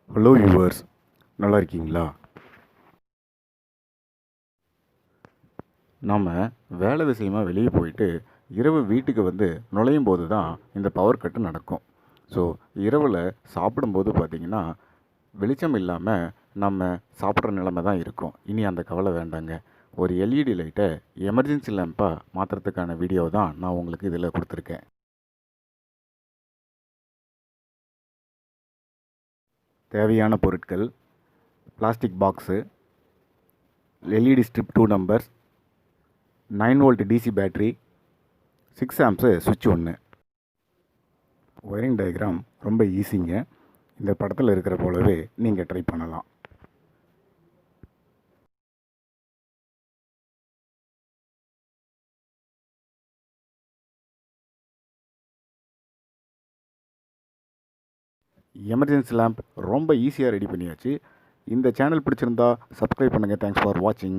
Hello viewers, நல்லா இருக்கீங்களா? நாம் வேலை விஷயமா வெளியே போயிட்டு இரவு வீட்டுக்கு வந்து நுழையும் போது தான் இந்த பவர் கட்டு நடக்கும். ஸோ இரவில் சாப்பிடும்போது பார்த்திங்கன்னா வெளிச்சம் இல்லாமல் நம்ம சாப்பிட்ற நிலைமை தான் இருக்கும். இனி அந்த கவலை வேண்டாங்க. ஒரு எல்இடி லைட்டை எமர்ஜென்சி லேம்பாக மாற்றுறதுக்கான வீடியோ தான் நான் உங்களுக்கு இதில் கொடுத்துருக்கேன். தேவையான பொருட்கள்: plastic box, LED strip 2 numbers, 9 volt DC battery, 6 amps சுவிட்ச் 1. ஒயரிங் டயக்ராம் ரொம்ப ஈஸிங்க. இந்த படத்தில் இருக்கிற போலவே நீங்கள் ட்ரை பண்ணலாம். எமர்ஜென்சி லேம்ப் ரொம்ப ஈஸியாக ரெடி பண்ணியாச்சு. இந்த சேனல் பிடிச்சிருந்தா சப்ஸ்கிரைப் பண்ணுங்கள். தேங்க்ஸ் ஃபார் வாட்சிங்.